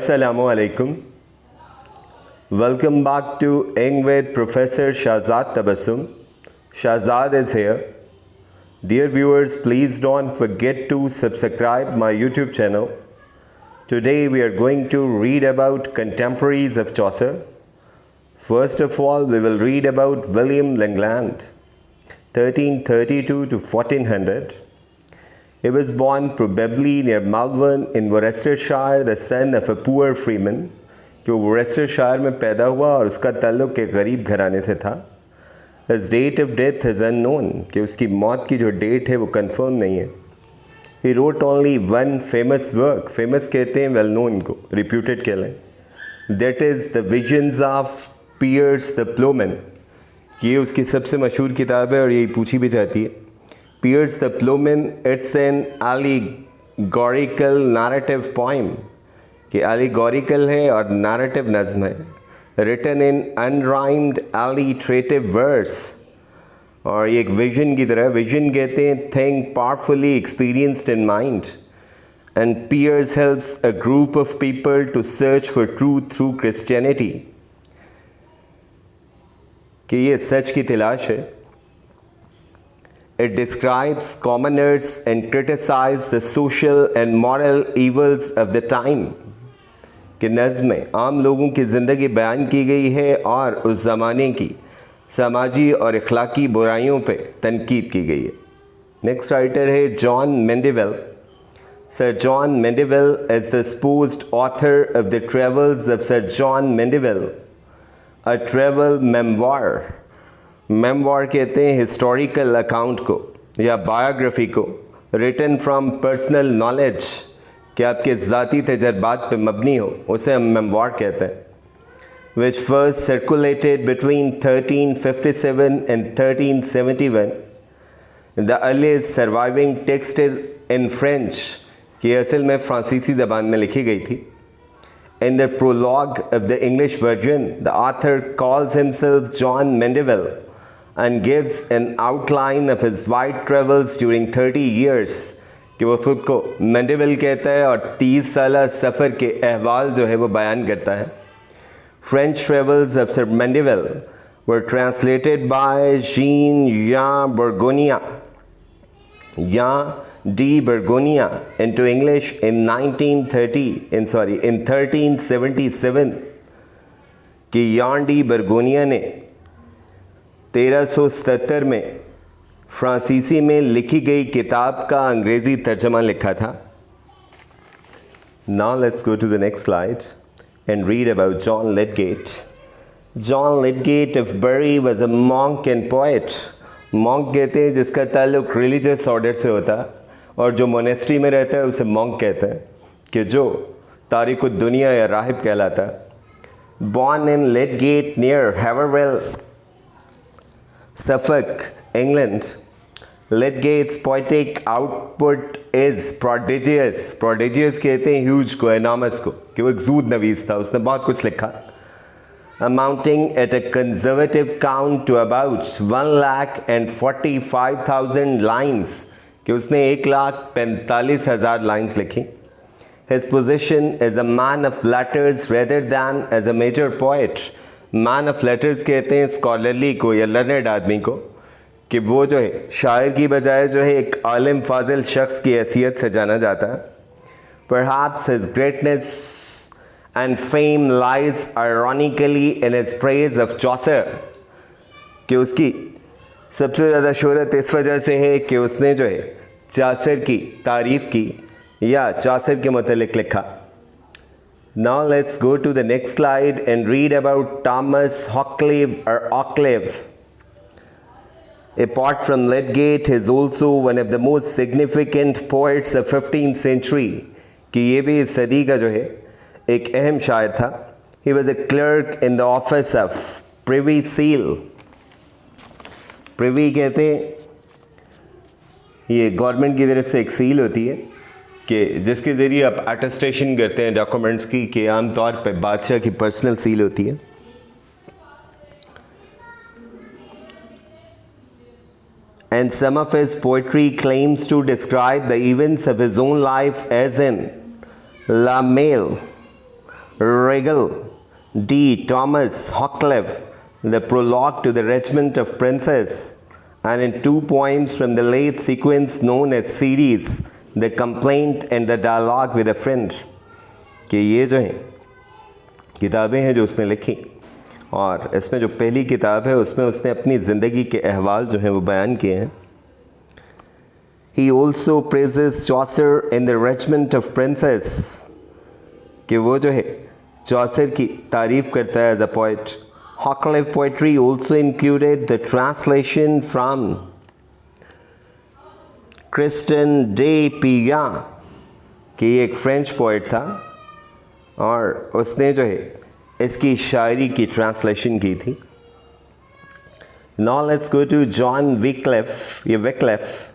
Assalamu alaikum. Welcome back to Eng with Professor Shahzad Tabassum. Shahzad is here. Dear viewers, please don't forget to subscribe my YouTube channel. Today we are going to read about contemporaries of Chaucer. First of all, we will read about William Langland, 1332 to 1400. He was born probably near Malvern in Worcestershire, the son of a poor freeman. जो वोरेस्टरशायर में पैदा हुआ और उसका ताल्लुक एक गरीब घराने से था. His date of death is unknown, कि उसकी मौत की जो डेट है वो कंफर्म नहीं है. He wrote only one famous work. Famous कहते हैं well known को, reputed कह लें. That is the Visions of Piers the Plowman. ये उसकी सबसे मशहूर किताब है और यही पूछी भी जाती है. Piers the Plowman, it's an allegorical narrative poem. कि allegorical है और narrative नज़्म है. Written in unrhymed alliterative verse. और ये एक vision की तरह, vision कहते हैं thing powerfully experienced in mind. And Piers helps a group of people to search for truth through Christianity. कि ये सच की तलाश है. It describes commoners and criticizes the social and moral evils of the time. कि नज़्म में आम लोगों की ज़िंदगी बयान की गई है और उस ज़माने की समाजी और अखलाकी बुराइयों पे तनकीद की गई है. नेक्स्ट राइटर है John मेंडेविल. Sir John Mandeville is the supposed author of the Travels of Sir John Mandeville, a travel memoir. मेमवार कहते हैं हिस्टोरिकल अकाउंट को या बायोग्राफी को, रिटन फ्रॉम पर्सनल नॉलेज, कि आपके ज़ाती तजर्बात पे मबनी हो, उसे हम मेमवार कहते हैं. Which first circulated between 1357 and 1371. The earliest surviving text in French, कि असल में फ्रांसीसी ज़बान में लिखी गई थी. In the prologue of the English version, the author calls himself John Mandeville and gives an outline of his wide travels during 30 years. कि वो खुद को Mandeville कहता है और 30 साला सफ़र के अहवाल जो है वो बयान करता है. French travels of Sir Mandeville were translated by Jean Bourgogne into English in 1377. कि यान डी बर्गोनिया ने 1377 में फ्रांसीसी में लिखी गई किताब का अंग्रेज़ी तर्जमा लिखा था. Now let's go to the next slide and read about John Lydgate. John Lydgate of Bury was a monk and poet. Monk कहते हैं जिसका ताल्लुक रिलीजियस ऑर्डर से होता है, और जो मोनेस्ट्री में रहता है उसे monk कहते हैं, कि जो तारिक दुनिया या राहिब कहलाता है. Born in Lydgate near Haverhill, Suffolk, England, Lydgate's poetic output is prodigious. Prodigious कहते हैं huge को, enormous को, कि वो एक ज़ूद नवीस था, उसने बहुत कुछ लिखा. Amounting at a conservative count to about 1,45,000 lines, कि उसने 1,45,000 लाइन्स लिखी. His position as a man of letters rather than as a major poet. Man of letters कहते हैं स्कॉलरली को या लर्नड आदमी को, कि वो जो है शायर की बजाय जो है एक आलिम फाजिल शख्स की हैसियत से जाना जाता है. Perhaps his greatness and fame lies ironically in his praise of Chaucer. कि उसकी सबसे ज़्यादा शोहरत इस वजह से है कि उसने जो है चासर की तारीफ़ की या चासर के मुतल्लिक़ लिखा. Now let's go to the next slide and read about Thomas Hoccleve or Occleve. Apart from Lydgate, he is also one of the most significant poets of 15th century. कि ये भी इस सदी का जो है एक अहम शायर था. He was a clerk in the office of Privy Seal. Privy कहते हैं ये गवर्नमेंट की तरफ से एक सील होती है कि जिसके ज़रिए आप अटेस्टेशन करते हैं डॉक्यूमेंट्स की, कि आमतौर पर बादशाह की पर्सनल सील होती है. And some of his poetry claims to describe the events of his own life, as in La Mail, Regal, D. Thomas Hoccleve, The Prologue to the Regiment of Princes, and in 2 poems from the late sequence known as series, The Complaint and the Dialogue with a Friend, कि ये जो हैं किताबें हैं जो उसने लिखी, और इसमें जो पहली किताब है उसमें उसने अपनी ज़िंदगी के अहवाल जो हैं वो बयान किए हैं. He also praises Chaucer in the Regiment of Princes, कि वो जो है चौसर की तारीफ़ करता है as a poet. Hoccleve poetry also included the translation from Christian de Pigat, कि एक फ्रेंच पोइट था और उसने जो है इसकी शायरी की ट्रांसलेशन की थी. Now let's go to John Wycliffe, ये Wycliffe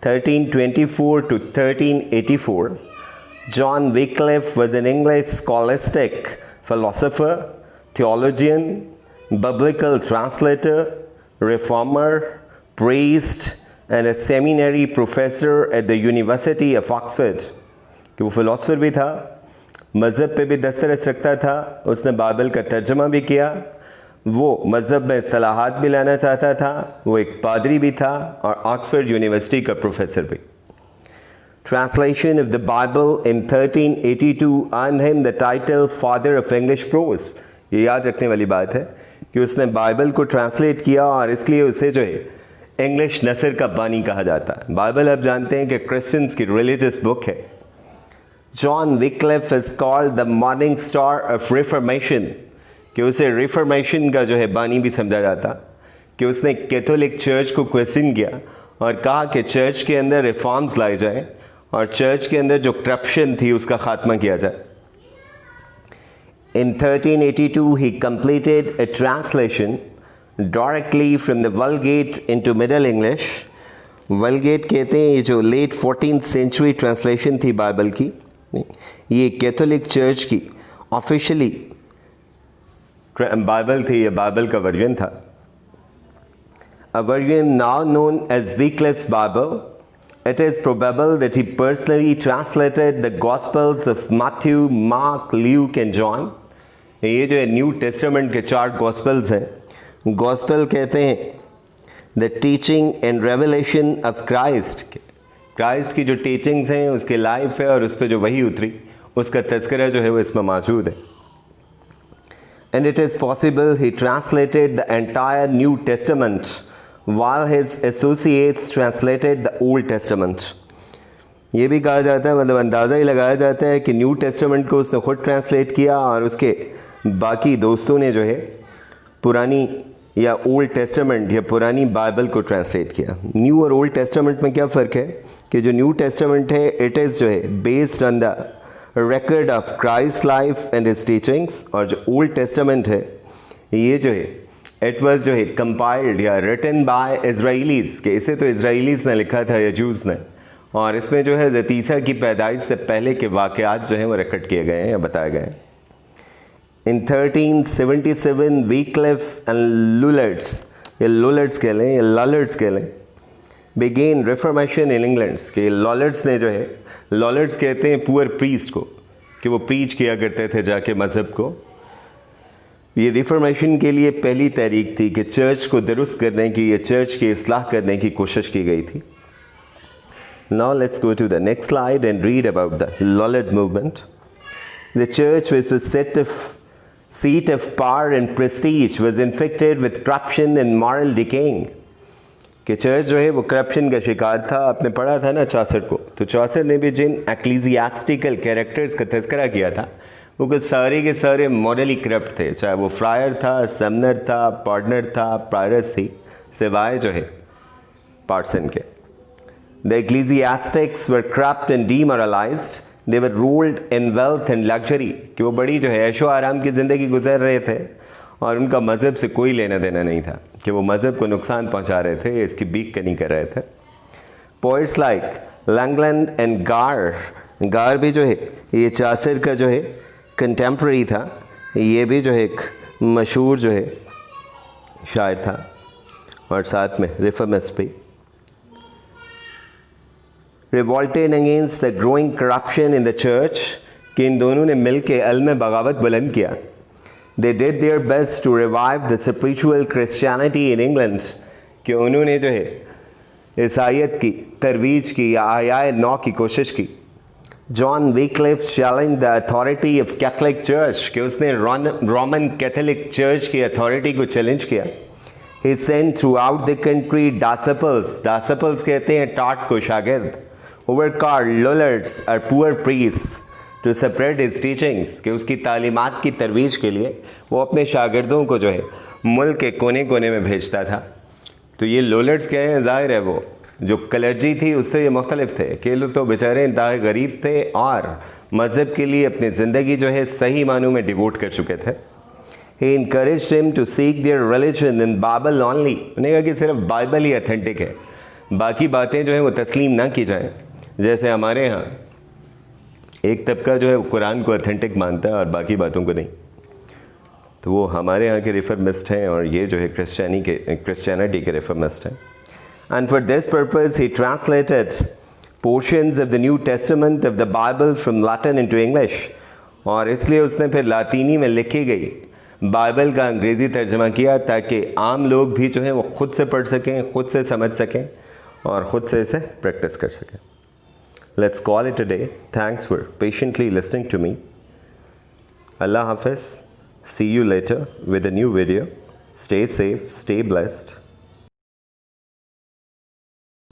1324 to 1384. John Wycliffe was an English scholastic philosopher, theologian, biblical translator, reformer, priest, and a seminary professor at the University of Oxford. कि वो फिलोसफर भी था, मज़हब पे भी दस्तरस रखता था, उसने बाइबल का तर्जमा भी किया, वो मज़हब में इस्तिलाहात भी लाना चाहता था, वो एक पादरी भी था और ऑक्सफोर्ड यूनिवर्सिटी का प्रोफेसर भी. Translation of the Bible in 1382 earned him the title Father of English Prose. ये याद रखने वाली बात है कि उसने बाइबल को ट्रांसलेट किया और इसलिए उसे जो है इंग्लिश नसर का बानी कहा जाता है. बाइबल आप जानते हैं कि क्रिश्चियंस की रिलीजियस बुक है. John Wycliffe is called the morning star of Reformation, कि उसे रिफॉर्मेशन का जो है बानी भी समझा जाता, कि उसने कैथोलिक चर्च को क्वेश्चन किया और कहा कि चर्च के अंदर रिफॉर्म्स लाए जाए और चर्च के अंदर जो करप्शन थी उसका खात्मा किया जाए. In 1382 he completed a translation directly from the Vulgate into Middle English. Vulgate कहते हैं ये जो लेट 14th century ट्रांसलेशन थी बाइबल की, ये कैथोलिक चर्च की ऑफिशियली बाइबल थी, ये बाइबल का वर्जन था. A version now known as Wycliffe's Bible. It is probable that he personally translated the Gospels of Matthew, Mark, Luke and John. ये जो है न्यू टेस्टामेंट के 4 गॉस्पेल्स हैं. गॉस्पेल कहते हैं the teaching and revelation of Christ. Christ की जो teachings हैं उसकी लाइफ है और उस पर जो वही उतरी उसका तज़किरा जो है वो इसमें मौजूद है. And it is possible he translated the entire New Testament while his associates translated the Old Testament. ये भी कहा जाता है, मतलब अंदाज़ा ही लगाया जाता है कि न्यू टेस्टामेंट को उसने खुद ट्रांसलेट किया और उसके बाकी दोस्तों ने जो है पुरानी या ओल्ड टेस्टामेंट या पुरानी बाइबल को ट्रांसलेट किया. न्यू और ओल्ड टेस्टामेंट में क्या फ़र्क है कि जो न्यू टेस्टामेंट है इट इज़ जो है based on the record of Christ's life and his teachings, और जो ओल्ड टेस्टामेंट है ये जो है इट वाज जो है कंपाइल्ड या रिटन बाय इजराइलीज़, कि इसे तो इजराइलीज़ ने लिखा था या जूज़ ने, और इसमें जो है ज़तीसा की पैदाइश से पहले के वाक़यात जो हैं वो रिकॉर्ड किए गए हैं या बताए गए हैं. In 1377 Wycliffe and Lollards, या लॉलर्ड्स कह लें या लॉलर्ड्स कह लें, began Reformation in England. कि लॉलर्ड्स ने जो है, लॉलर्ड्स कहते हैं पुअर प्रीस्ट को, कि वो प्रीच किया करते थे जाके मज़हब को. ये रिफॉर्मेशन के लिए पहली तहरीक थी कि चर्च को दुरुस्त करने की या चर्च की इस्लाह करने की कोशिश की गई थी. Now let's go to the next slide and read about the Lollard movement. The church, which was seat of power and prestige, was infected with corruption and moral decaying. कि चर्च जो है वो करप्शन का शिकार था. आपने पढ़ा था ना चौसर को, तो चौसर ने भी जिन एक्लीजियास्टिकल कैरेक्टर्स का तज़किरा किया था वो कुछ सारे के सारे मॉरली करप्ट थे, चाहे वो फ्रायर था, समनर था, पार्टनर था, प्रायरस थी, सिवाय जो है पार्सन के. The ecclesiastics were corrupt and demoralised. They were ruled in wealth and luxury, कि वो बड़ी जो है ऐशो आराम की ज़िंदगी गुजर रहे थे और उनका मज़हब से कोई लेना देना नहीं था, कि वो मज़हब को नुकसान पहुंचा रहे थे, इसकी बीक कनी कर रहे थे. पोइट्स लाइक लैंगलैंड एंड गार भी जो है ये चासर का जो है कंटेम्प्रेरी था. ये भी जो है एक मशहूर जो है शायर था और साथ में रिफॉर्मिस्ट भी. Revolted against the growing corruption in the church, कि इन दोनों ने मिल के अल में बगावत बुलंद किया. They did their best to revive the spiritual Christianity in England. कि उन्होंने जो है ईसाइयत की तरवीज की या आयाए नौ की कोशिश की. John Wycliffe challenged the authority of Catholic Church कि उसने रोमन कैथोलिक चर्च की अथॉरिटी को चैलेंज किया. He sent throughout the country disciples कहते हैं टाट को शागिर्द, who were called lollards or poor priests to spread his teachings कि उसकी तालीमात की तरवीज के लिए वो अपने शागिर्दों को जो है मुल्क के कोने कोने में भेजता था. तो ये लोलर्ड्स क्या है, ज़ाहिर है वो जो कलर्जी थी उससे ये मुख्तलिफ थे कि लोग तो बेचारे इंतहाई गरीब थे और मज़हब के लिए अपनी ज़िंदगी जो है सही मानों में डिवोट कर चुके थे. He encouraged him to seek their religion in Bible only. उन्हें कहा कि सिर्फ बाइबल ही अथेंटिक है, बाकी बातें जो है वो तस्लीम ना की जाएं. जैसे हमारे यहाँ एक तबका जो है कुरान को अथेंटिक मानता है और बाकी बातों को नहीं. तो वो हमारे यहाँ के रिफॉर्मिस्ट हैं और ये जो है क्रिश्चियनिटी के रिफॉर्मिस्ट हैं. And for this purpose he translated portions of the New Testament of the Bible from Latin into English. और इसलिए उसने फिर लातीनी में लिखी गई बाइबल का अंग्रेज़ी तर्जमा किया ताकि आम लोग भी जो है वो ख़ुद से पढ़ सकें, ख़ुद से समझ सकें और ख़ुद से इसे प्रैक्टिस कर सकें. Let's call it a day. Thanks for patiently listening to me. Allah Hafiz. See you later with a new video. Stay safe, stay blessed.